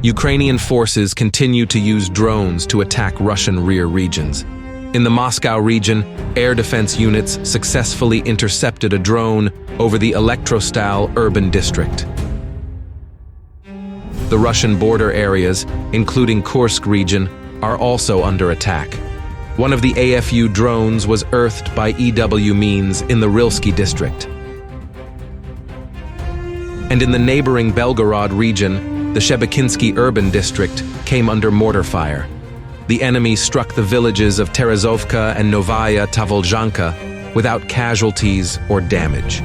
Ukrainian forces continue to use drones to attack Russian rear regions. In the Moscow region, air defense units successfully intercepted a drone over the Elektrostal urban district. The Russian border areas, including Kursk region, are also under attack. One of the AFU drones was earthed by EW means in the Rilsky district. And in the neighboring Belgorod region, the Shebekinsky urban district came under mortar fire. The enemy struck the villages of Terezovka and Novaya Tavolzhanka without casualties or damage.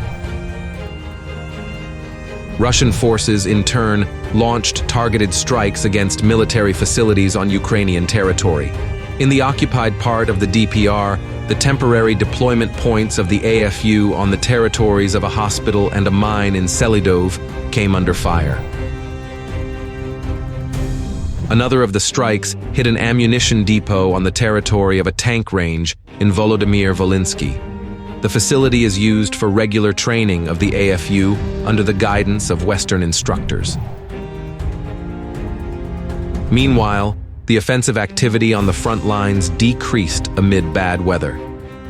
Russian forces, in turn, launched targeted strikes against military facilities on Ukrainian territory. In the occupied part of the DPR, the temporary deployment points of the AFU on the territories of a hospital and a mine in Selidov came under fire. Another of the strikes hit an ammunition depot on the territory of a tank range in Volodymyr-Volynski. The facility is used for regular training of the AFU under the guidance of Western instructors. Meanwhile, the offensive activity on the front lines decreased amid bad weather.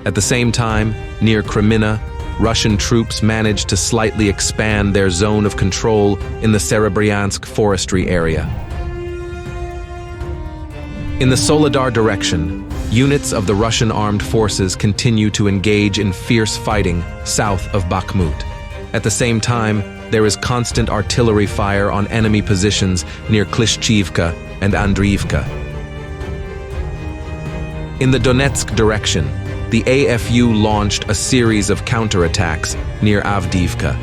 At the same time, near Kreminna, Russian troops managed to slightly expand their zone of control in the Serebryansk forestry area. In the Soledar direction, units of the Russian armed forces continue to engage in fierce fighting south of Bakhmut. At the same time, there is constant artillery fire on enemy positions near Klishchivka and Andriivka. In the Donetsk direction, the AFU launched a series of counterattacks near Avdiivka.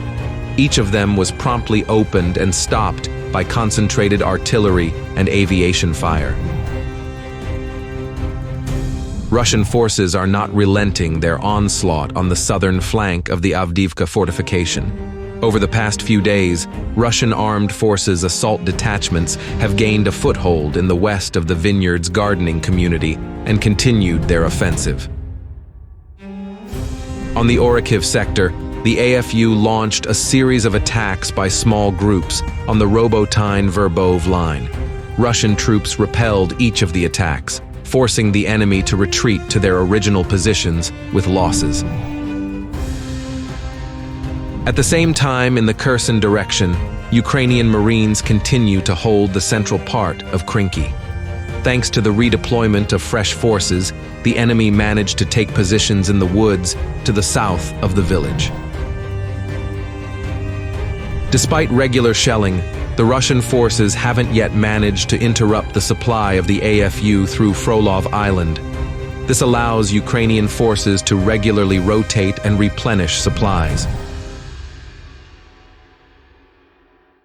Each of them was promptly opened and stopped by concentrated artillery and aviation fire. Russian forces are not relenting their onslaught on the southern flank of the Avdiivka fortification. Over the past few days, Russian armed forces assault detachments have gained a foothold in the west of the Vineyards gardening community and continued their offensive. On the Orikhiv sector, the AFU launched a series of attacks by small groups on the Robotyne-Verbov line. Russian troops repelled each of the attacks, forcing the enemy to retreat to their original positions with losses. At the same time, in the Kherson direction, Ukrainian Marines continue to hold the central part of Krinky. Thanks to the redeployment of fresh forces, the enemy managed to take positions in the woods to the south of the village. Despite regular shelling, the Russian forces haven't yet managed to interrupt the supply of the AFU through Frolov Island. This allows Ukrainian forces to regularly rotate and replenish supplies.